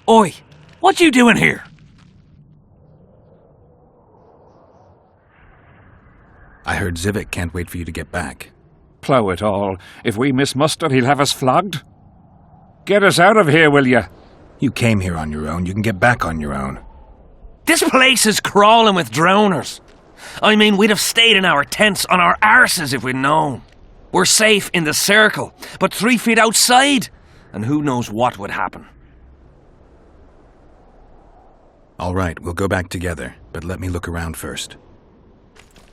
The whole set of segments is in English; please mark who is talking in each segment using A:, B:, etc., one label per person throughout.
A: Oi, what you doing here?
B: I heard Zivik can't wait for you to get back.
C: Plough it all. If we miss muster, he'll have us flogged. Get us out of here, will you?
B: You came here on your own. You can get back on your own.
A: This place is crawling with drowners. I mean, we'd have stayed in our tents on our arses if we'd known. We're safe in the circle, but 3 feet outside, and who knows what would happen.
B: All right, we'll go back together, but let me look around first.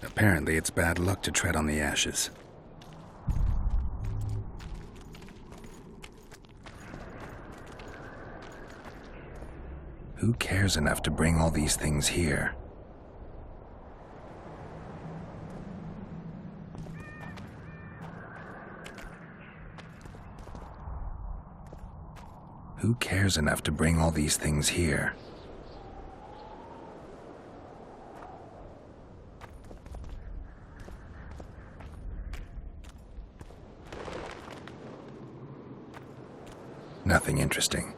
B: Apparently, it's bad luck to tread on the ashes. Who cares enough to bring all these things here? Who cares enough to bring all these things here? Nothing interesting.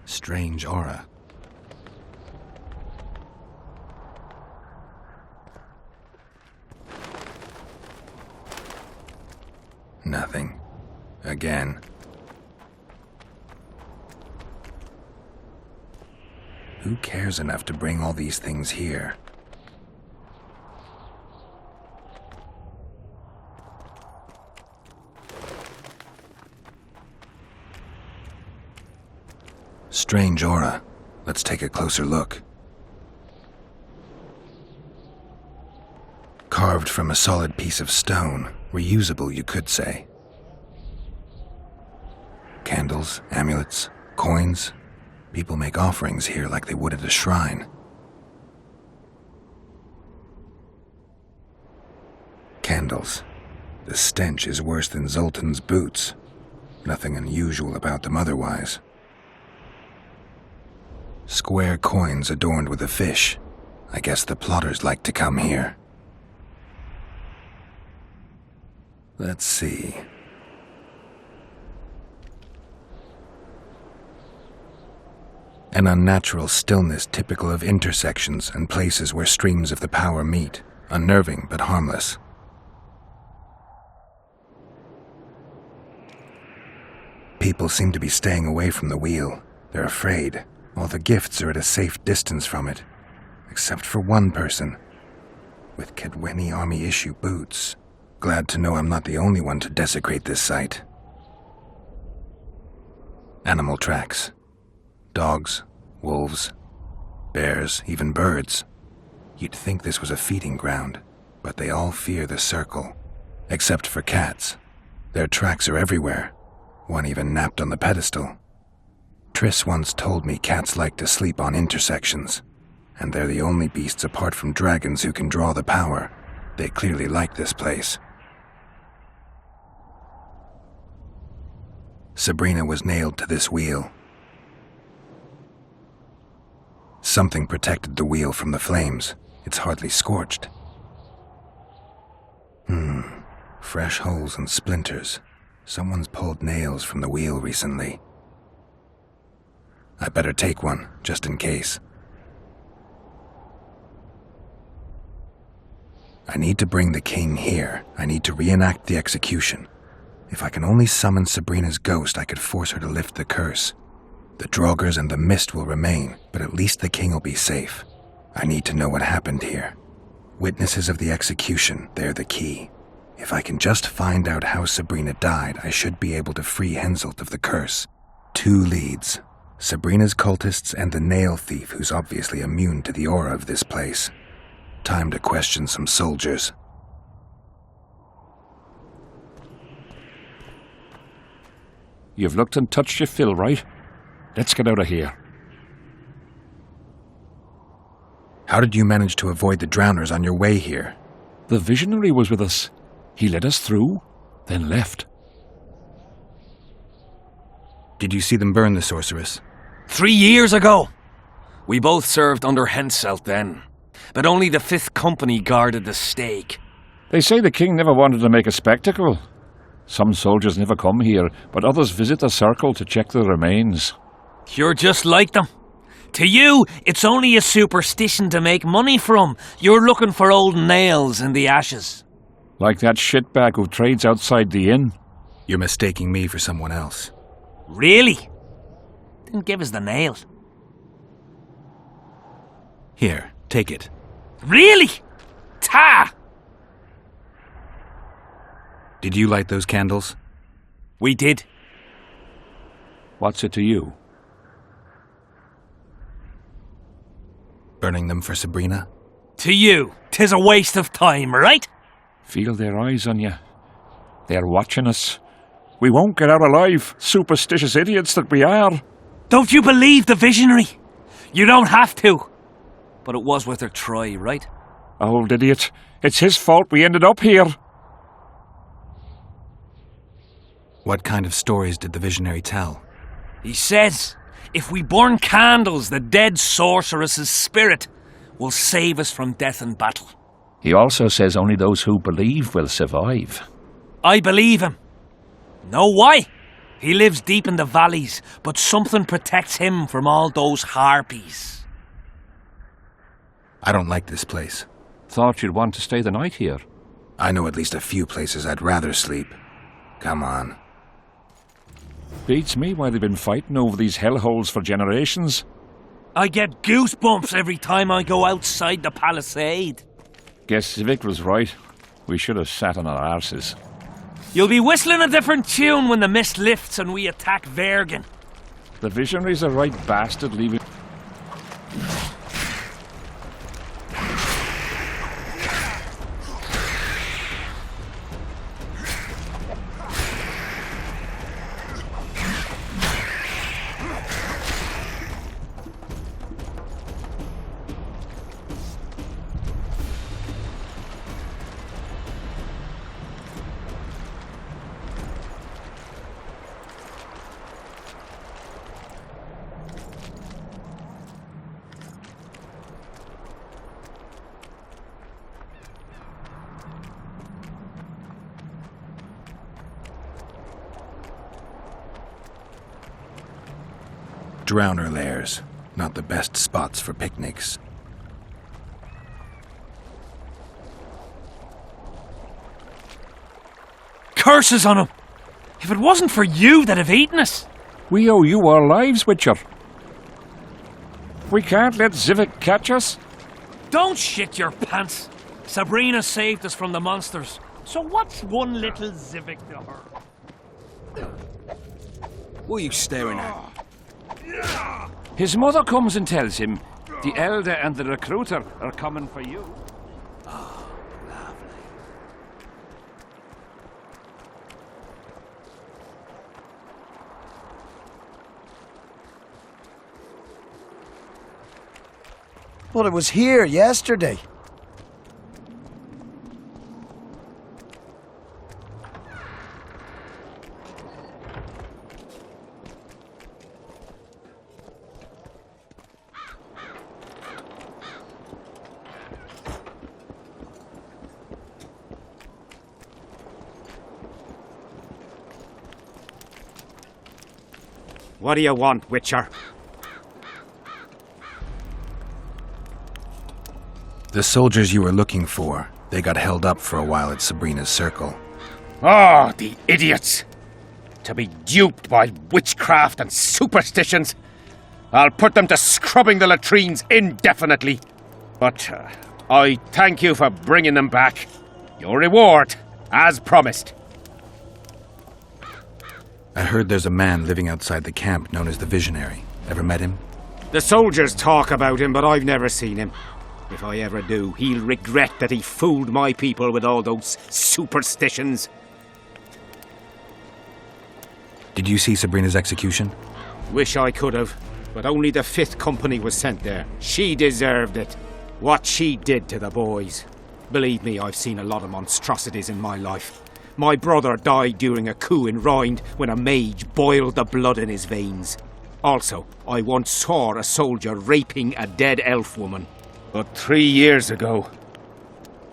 B: Strange aura. Nothing. Again. Who cares enough to bring all these things here? Strange aura. Let's take a closer look. Carved from a solid piece of stone. Reusable, you could say. Candles, amulets, coins. People make offerings here like they would at a shrine. Candles. The stench is worse than Zoltan's boots. Nothing unusual about them otherwise. Square coins adorned with a fish. I guess the plotters like to come here. Let's see. An unnatural stillness typical of intersections and places where streams of the power meet. Unnerving but harmless. People seem to be staying away from the wheel. They're afraid. All the gifts are at a safe distance from it. Except for one person. With Kedweni Army-issue boots. Glad to know I'm not the only one to desecrate this site. Animal tracks. Dogs, wolves, bears, even birds. You'd think this was a feeding ground, but they all fear the circle. Except for cats. Their tracks are everywhere. One even napped on the pedestal. Triss once told me cats like to sleep on intersections, and they're the only beasts apart from dragons who can draw the power. They clearly like this place. Sabrina was nailed to this wheel. Something protected the wheel from the flames. It's hardly scorched. Fresh holes and splinters. Someone's pulled nails from the wheel recently. I better take one, just in case. I need to bring the king here. I need to reenact the execution. If I can only summon Sabrina's ghost, I could force her to lift the curse. The Draugrs and the mist will remain, but at least the king will be safe. I need to know what happened here. Witnesses of the execution, they're the key. If I can just find out how Sabrina died, I should be able to free Henselt of the curse. 2 leads. Sabrina's cultists and the nail thief who's obviously immune to the aura of this place. Time to question some soldiers.
C: You've looked and touched your fill, right? Let's get out of here.
B: How did you manage to avoid the drowners on your way here?
C: The visionary was with us. He led us through, then left.
B: Did you see them burn the sorceress?
A: 3 years ago. We both served under Henselt then, but only the 5th Company guarded the stake.
C: They say the king never wanted to make a spectacle. Some soldiers never come here, but others visit the circle to check the remains.
A: You're just like them. To you, it's only a superstition to make money from. You're looking for old nails in the ashes.
C: Like that shitbag who trades outside the inn.
B: You're mistaking me for someone else.
A: Really? Then give us the nail.
B: Here, take it.
A: Really? Ta!
B: Did you light those candles?
A: We did.
C: What's it to you?
B: Burning them for Sabrina?
A: To you, 'tis a waste of time, right?
C: Feel their eyes on you. They're watching us. We won't get out alive, superstitious idiots that we are.
A: Don't you believe the visionary? You don't have to. But it was worth a try, right?
C: Old idiot. It's his fault we ended up here.
B: What kind of stories did the visionary tell?
A: He says, if we burn candles, the dead sorceress's spirit will save us from death and battle.
C: He also says only those who believe will survive.
A: I believe him. Know why? He lives deep in the valleys, but something protects him from all those harpies.
B: I don't like this place.
C: Thought you'd want to stay the night here.
B: I know at least a few places I'd rather sleep. Come on.
C: Beats me why they've been fighting over these hellholes for generations.
A: I get goosebumps every time I go outside the palisade.
C: Guess Civic was right. We should have sat on our arses.
A: You'll be whistling a different tune when the mist lifts and we attack Vergen.
C: The visionary's a right bastard leaving...
B: Drowner lairs. Not the best spots for picnics.
A: Curses on him! If it wasn't for you, they'd have eaten us.
C: We owe you our lives, Witcher. We can't let Civic catch us.
A: Don't shit your pants. Sabrina saved us from the monsters. So what's one little Civic to her?
D: What are you staring at?
C: His mother comes and tells him the elder and the recruiter are coming for you.
D: Well, it was here yesterday.
E: What do you want, Witcher?
B: The soldiers you were looking for, they got held up for a while at Sabrina's circle.
E: Oh, the idiots! To be duped by witchcraft and superstitions. I'll put them to scrubbing the latrines indefinitely. But I thank you for bringing them back. Your reward, as promised.
B: I heard there's a man living outside the camp known as the Visionary. Ever met him?
E: The soldiers talk about him, but I've never seen him. If I ever do, he'll regret that he fooled my people with all those superstitions.
B: Did you see Sabrina's execution?
E: Wish I could have, but only the 5th Company was sent there. She deserved it. What she did to the boys. Believe me, I've seen a lot of monstrosities in my life. My brother died during a coup in Rhind when a mage boiled the blood in his veins. Also, I once saw a soldier raping a dead elf woman. But 3 years ago,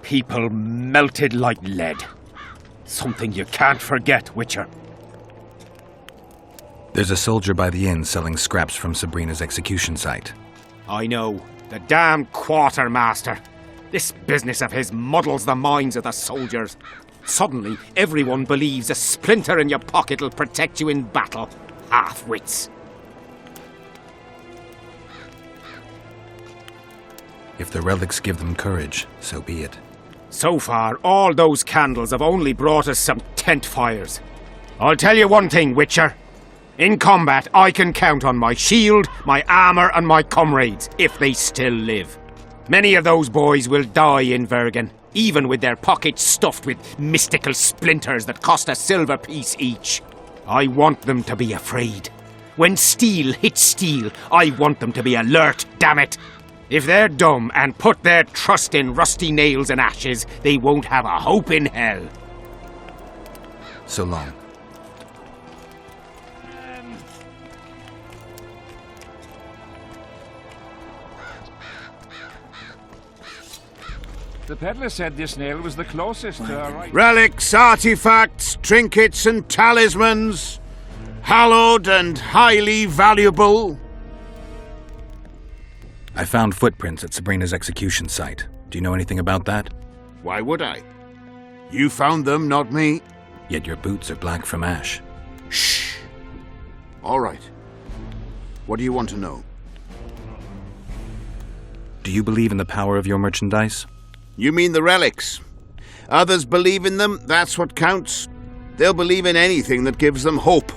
E: people melted like lead. Something you can't forget, Witcher.
B: There's a soldier by the inn selling scraps from Sabrina's execution site.
E: I know. The damn quartermaster. This business of his muddles the minds of the soldiers. Suddenly, everyone believes a splinter in your pocket'll protect you in battle. Half-wits.
B: If the relics give them courage, so be it.
E: So far, all those candles have only brought us some tent fires. I'll tell you one thing, Witcher. In combat, I can count on my shield, my armour and my comrades, if they still live. Many of those boys will die in Vergen, even with their pockets stuffed with mystical splinters that cost a silver piece each. I want them to be afraid. When steel hits steel, I want them to be alert, damn it! If they're dumb and put their trust in rusty nails and ashes, they won't have a hope in hell.
B: So long.
C: The peddler said this nail was the closest to our right.
F: Relics, artifacts, trinkets and talismans. Hallowed and highly valuable.
B: I found footprints at Sabrina's execution site. Do you know anything about that?
F: Why would I? You found them, not me.
B: Yet your boots are black from ash.
F: Shh. All right. What do you want to know?
B: Do you believe in the power of your merchandise?
F: You mean the relics? Others believe in them, that's what counts. They'll believe in anything that gives them hope.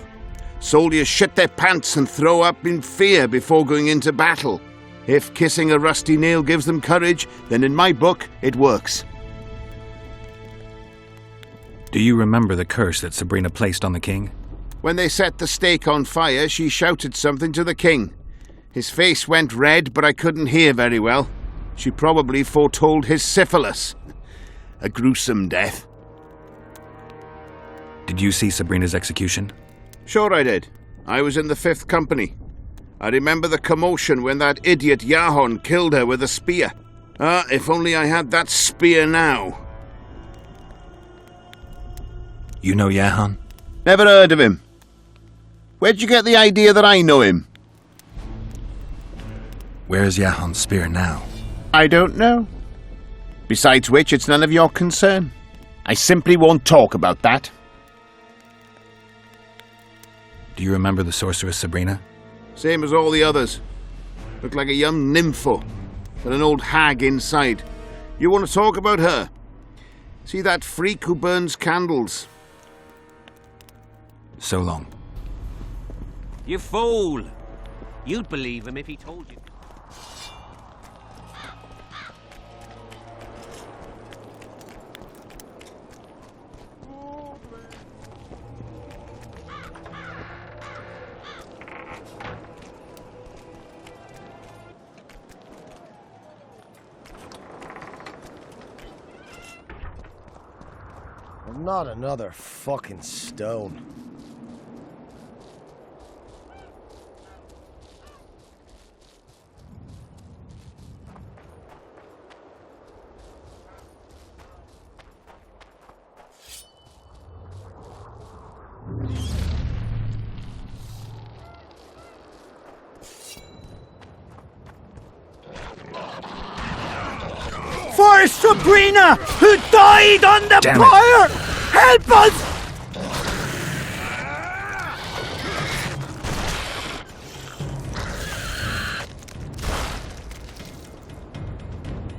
F: Soldiers shit their pants and throw up in fear before going into battle. If kissing a rusty nail gives them courage, then in my book, it works.
B: Do you remember the curse that Sabrina placed on the king?
F: When they set the stake on fire, she shouted something to the king. His face went red, but I couldn't hear very well. She probably foretold his syphilis. A gruesome death.
B: Did you see Sabrina's execution?
F: Sure I did. I was in the 5th Company. I remember the commotion when that idiot Yahon killed her with a spear. If only I had that spear now.
B: You know Yahon?
F: Never heard of him. Where'd you get the idea that I know him?
B: Where's Yahon's spear now?
F: I don't know. Besides which, it's none of your concern. I simply won't talk about that.
B: Do you remember the sorceress Sabrina?
F: Same as all the others. Looked like a young nympho, with an old hag inside. You want to talk about her? See that freak who burns candles?
B: So long.
A: You fool! You'd believe him if he told you.
D: Not another fucking stone.
G: For Sabrina, who died on the
B: Damn
G: pyre! Help us!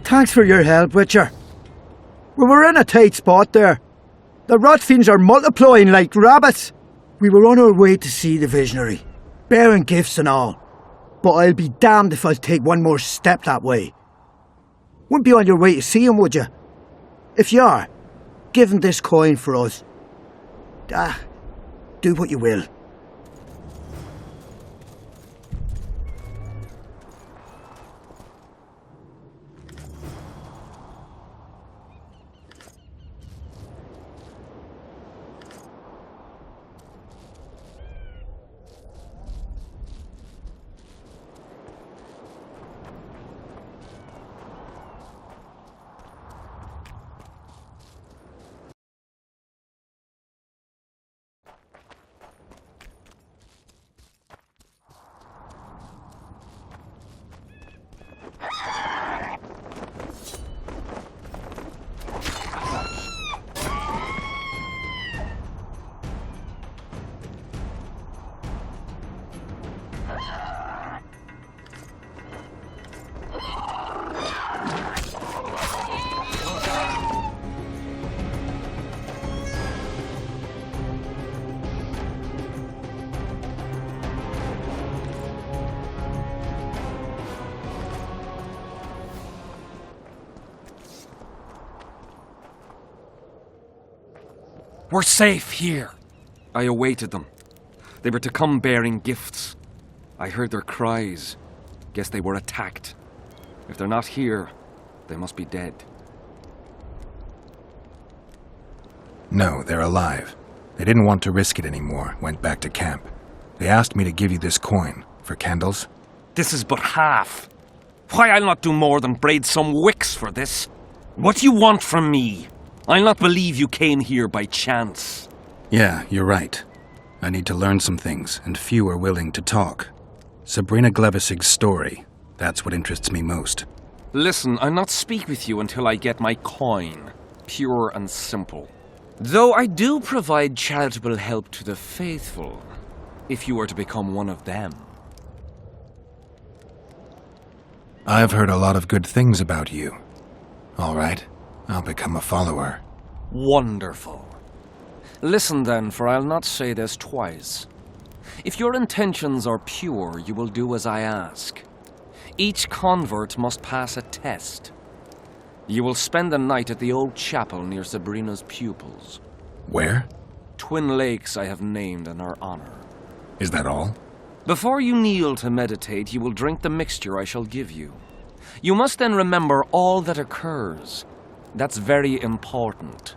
G: Thanks for your help, Witcher. We were in a tight spot there. The rot fiends are multiplying like rabbits. We were on our way to see the visionary, bearing gifts and all. But I'll be damned if I'll take one more step that way. Wouldn't be on your way to see him, would you? If you are, give him this coin for us. Do what you will.
A: We're safe here. I awaited them. They were to come bearing gifts. I heard their cries. Guess they were attacked. If they're not here, they must be dead.
B: No, they're alive. They didn't want to risk it anymore, went back to camp. They asked me to give you this coin for candles.
A: This is but half. Why, I'll not do more than braid some wicks for this. What do you want from me? I'll not believe you came here by chance.
B: Yeah, you're right. I need to learn some things, and few are willing to talk. Sabrina Glevisig's story, that's what interests me most.
A: Listen, I'll not speak with you until I get my coin. Pure and simple. Though I do provide charitable help to the faithful, if you were to become one of them.
B: I've heard a lot of good things about you. All right, I'll become a follower.
A: Wonderful. Listen then, for I'll not say this twice. If your intentions are pure, you will do as I ask. Each convert must pass a test. You will spend the night at the old chapel near Sabrina's pupils.
B: Where?
A: Twin lakes I have named in her honor.
B: Is that all?
A: Before you kneel to meditate, you will drink the mixture I shall give you. You must then remember all that occurs. That's very important,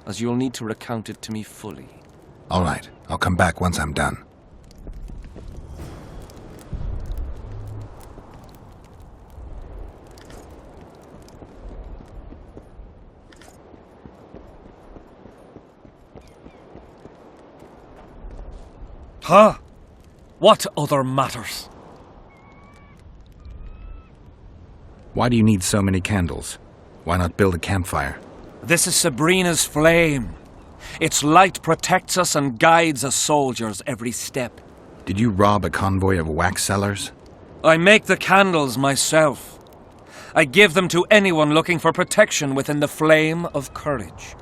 A: as you'll need to recount it to me fully.
B: All right, I'll come back once I'm done.
A: Huh? What other matters?
B: Why do you need so many candles? Why not build a campfire?
A: This is Sabrina's flame. Its light protects us and guides us soldiers every step.
B: Did you rob a convoy of wax sellers?
A: I make the candles myself. I give them to anyone looking for protection within the flame of courage.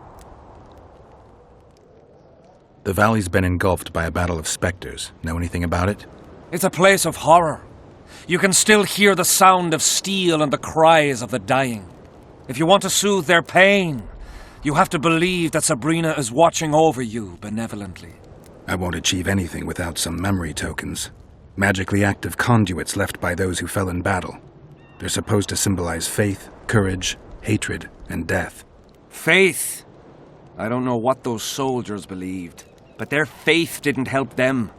B: The valley's been engulfed by a battle of specters. Know anything about it?
A: It's a place of horror. You can still hear the sound of steel and the cries of the dying. If you want to soothe their pain, you have to believe that Sabrina is watching over you benevolently.
B: I won't achieve anything without some memory tokens. Magically active conduits left by those who fell in battle. They're supposed to symbolize faith, courage, hatred, and death.
A: Faith? I don't know what those soldiers believed, but their faith didn't help them.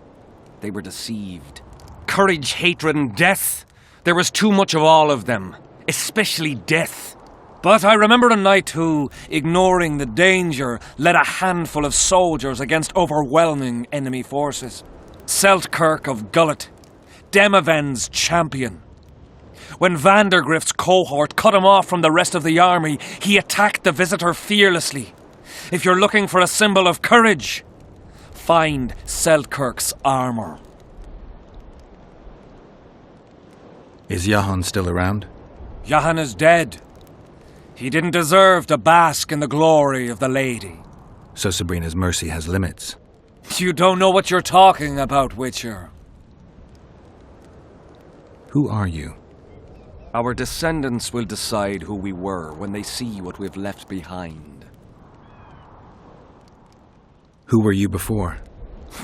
A: They were deceived. Courage, hatred, and death. There was too much of all of them, especially death. But I remember a knight who, ignoring the danger, led a handful of soldiers against overwhelming enemy forces. Seltkirk of Gullet, Demaven's champion. When Vandergrift's cohort cut him off from the rest of the army, he attacked the visitor fearlessly. If you're looking for a symbol of courage, find Seltkirk's armor.
B: Is Jahan still around?
A: Jahan is dead. He didn't deserve to bask in the glory of the lady.
B: So Sabrina's mercy has limits.
A: You don't know what you're talking about, Witcher.
B: Who are you?
A: Our descendants will decide who we were when they see what we've left behind.
B: Who were you before?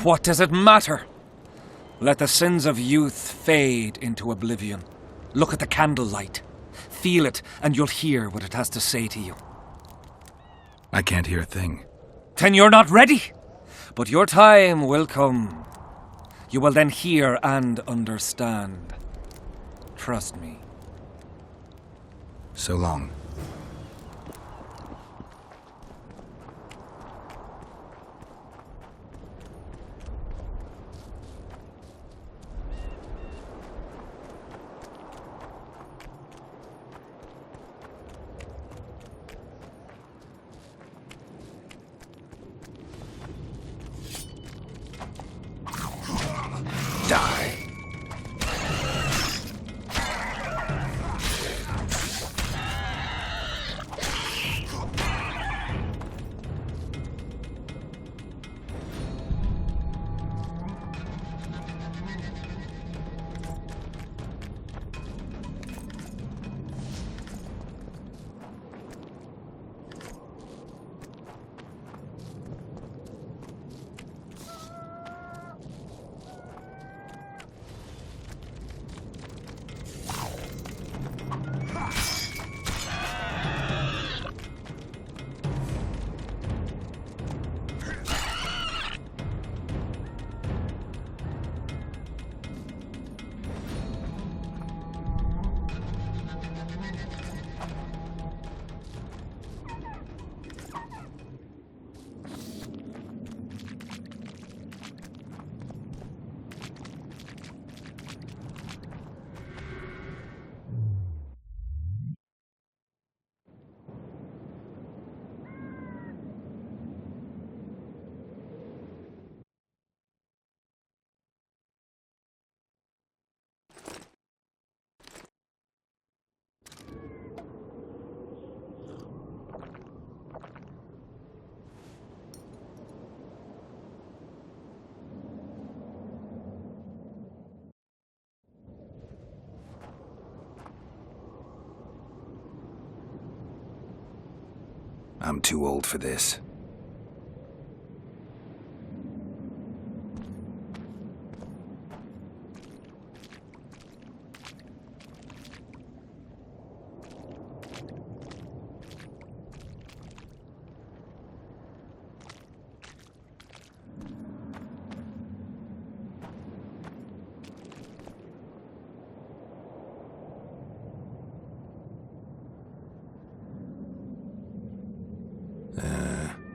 A: What does it matter? Let the sins of youth fade into oblivion. Look at the candlelight. Feel it, and you'll hear what it has to say to you.
B: I can't hear a thing.
A: Then you're not ready. But your time will come. You will then hear and understand. Trust me.
B: So long. Die. I'm too old for this.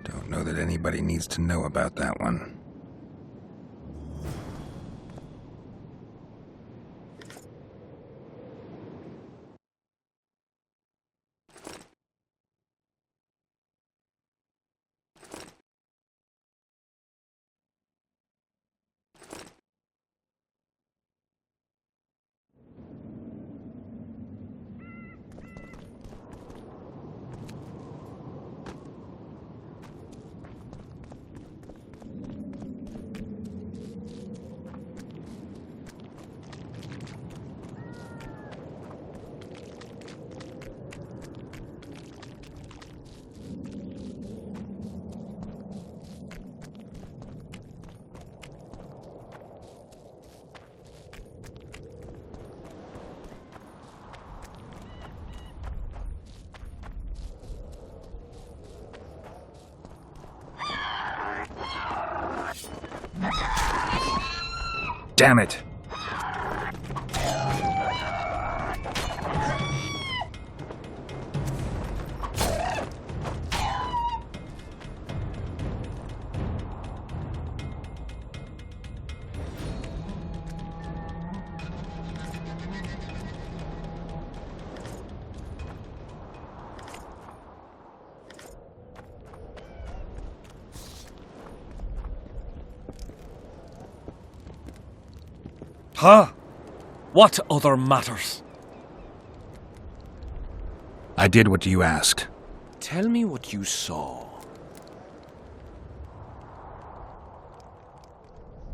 B: Don't know that anybody needs to know about that one. Damn it!
A: Huh? What other matters?
B: I did what you asked.
A: Tell me what you saw.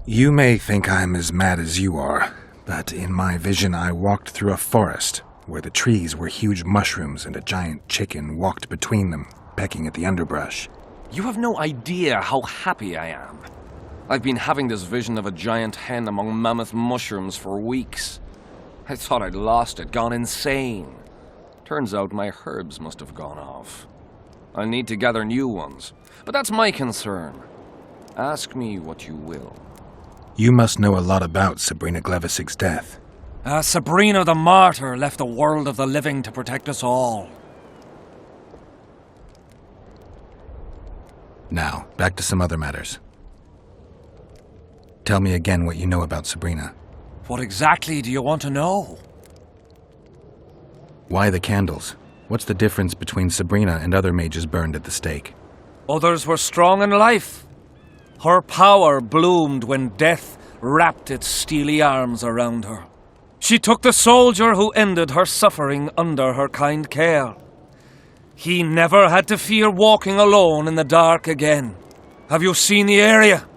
B: You may think I'm as mad as you are, but in my vision I walked through a forest where the trees were huge mushrooms and a giant chicken walked between them, pecking at the underbrush.
A: You have no idea how happy I am. I've been having this vision of a giant hen among mammoth mushrooms for weeks. I thought I'd lost it, gone insane. Turns out my herbs must have gone off. I'll need to gather new ones, but that's my concern. Ask me what you will.
B: You must know a lot about Sabrina Glevisig's death.
A: Sabrina the Martyr left the world of the living to protect us all.
B: Now, back to some other matters. Tell me again what you know about Sabrina.
A: What exactly do you want to know?
B: Why the candles? What's the difference between Sabrina and other mages burned at the stake?
A: Others were strong in life. Her power bloomed when death wrapped its steely arms around her. She took the soldier who ended her suffering under her kind care. He never had to fear walking alone in the dark again. Have you seen the area?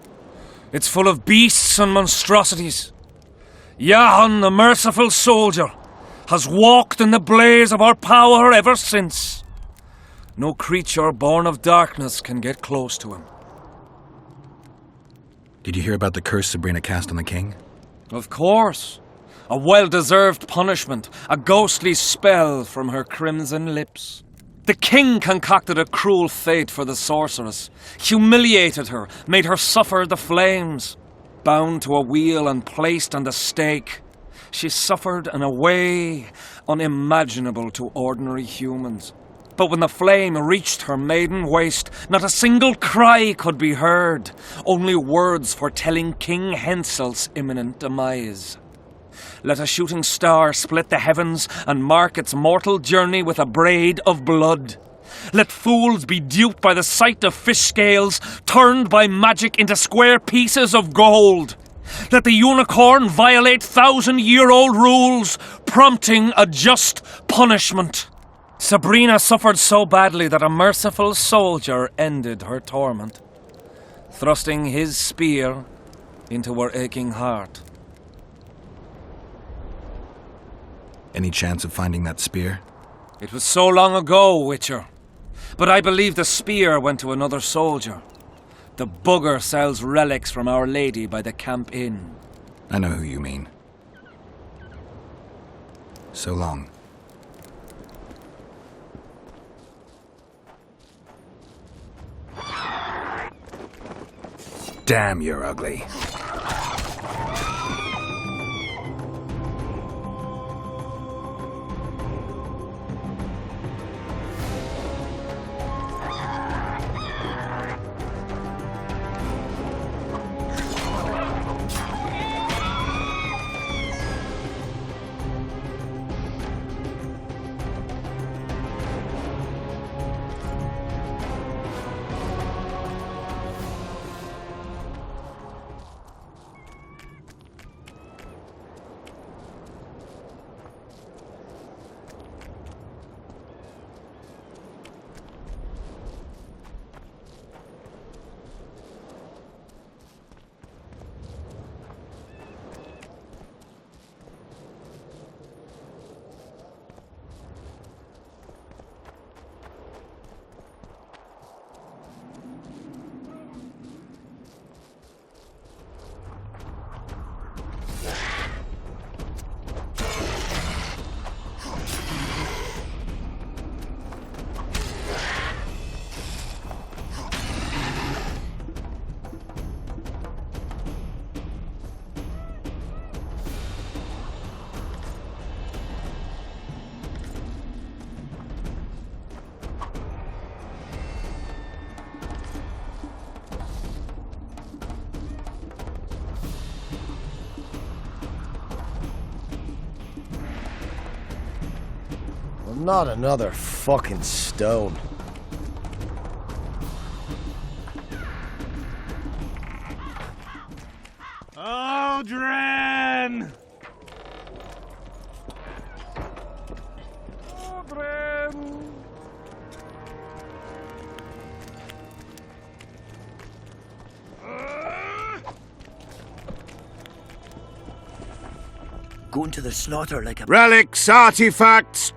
A: It's full of beasts and monstrosities. Jahan, the merciful soldier, has walked in the blaze of our power ever since. No creature born of darkness can get close to him.
B: Did you hear about the curse Sabrina cast on the king?
A: Of course. A well-deserved punishment, a ghostly spell from her crimson lips. The king concocted a cruel fate for the sorceress, humiliated her, made her suffer the flames. Bound to a wheel and placed on the stake, she suffered in a way unimaginable to ordinary humans. But when the flame reached her maiden waist, not a single cry could be heard, only words foretelling King Hensel's imminent demise. Let a shooting star split the heavens and mark its mortal journey with a braid of blood. Let fools be duped by the sight of fish scales, turned by magic into square pieces of gold. Let the unicorn violate 1,000-year-old rules, prompting a just punishment. Sabrina suffered so badly that a merciful soldier ended her torment, thrusting his spear into her aching heart.
B: Any chance of finding that spear?
A: It was so long ago, Witcher. But I believe the spear went to another soldier. The bugger sells relics from Our Lady by the Camp Inn.
B: I know who you mean. So long. Damn, you're ugly.
D: Not another fucking stone.
C: Aldrin! Aldrin!
G: Going to the slaughter like a...
F: Relics, artifacts,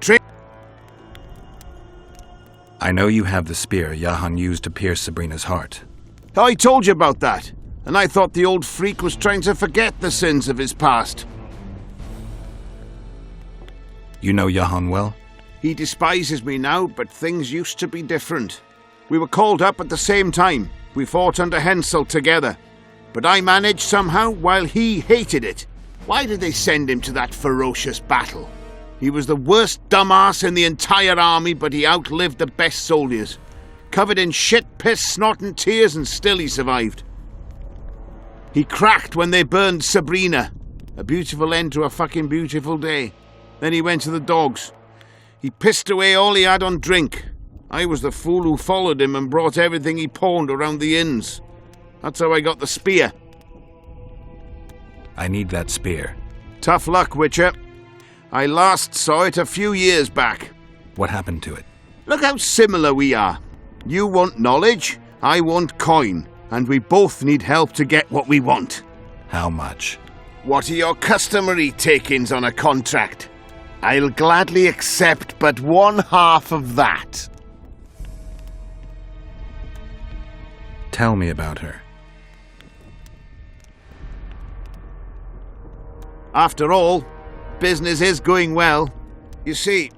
B: I know you have the spear Jahan used to pierce Sabrina's heart.
F: I told you about that, and I thought the old freak was trying to forget the sins of his past.
B: You know Jahan well?
F: He despises me now, but things used to be different. We were called up at the same time. We fought under Hensel together. But I managed somehow, while he hated it. Why did they send him to that ferocious battle? He was the worst dumbass in the entire army, but he outlived the best soldiers. Covered in shit, piss, snot and tears, and still he survived. He cracked when they burned Sabrina. A beautiful end to a fucking beautiful day. Then he went to the dogs. He pissed away all he had on drink. I was the fool who followed him and brought everything he pawned around the inns. That's how I got the spear.
B: I need that spear.
F: Tough luck, Witcher. I last saw it a few years back.
B: What happened to it?
F: Look how similar we are. You want knowledge, I want coin, and we both need help to get what we want.
B: How much?
F: What are your customary takings on a contract? I'll gladly accept but 1/2 of that.
B: Tell me about her.
F: After all, business is going well. You see,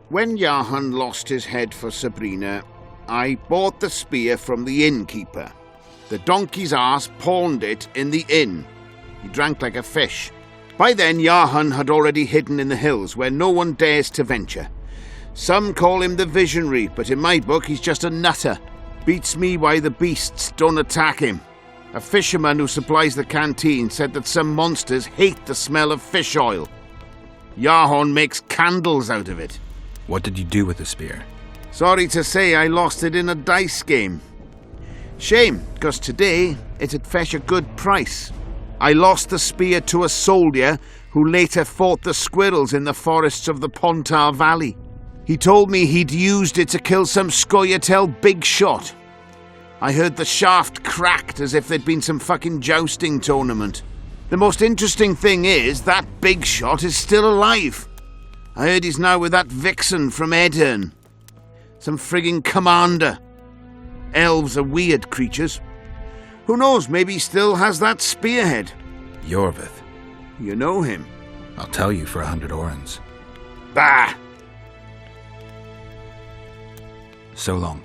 F: when Jahan lost his head for Sabrina, I bought the spear from the innkeeper. The donkey's ass pawned it in the inn. He drank like a fish. By then, Jahan had already hidden in the hills where no one dares to venture. Some call him the visionary, but in my book he's just a nutter. Beats me why the beasts don't attack him. A fisherman who supplies the canteen said that some monsters hate the smell of fish oil. Jahan makes candles out of it.
B: What did you do with the spear?
F: Sorry to say I lost it in a dice game. Shame, because today it'd fetch a good price. I lost the spear to a soldier who later fought the squirrels in the forests of the Pontar Valley. He told me he'd used it to kill some Scoia'tael big shot. I heard the shaft cracked as if there'd been some fucking jousting tournament. The most interesting thing is that big shot is still alive. I heard he's now with that vixen from Edern. Some frigging commander. Elves are weird creatures. Who knows, maybe he still has that spearhead.
B: Yorvith.
F: You know him.
B: I'll tell you for 100 orens.
F: Bah!
B: So long.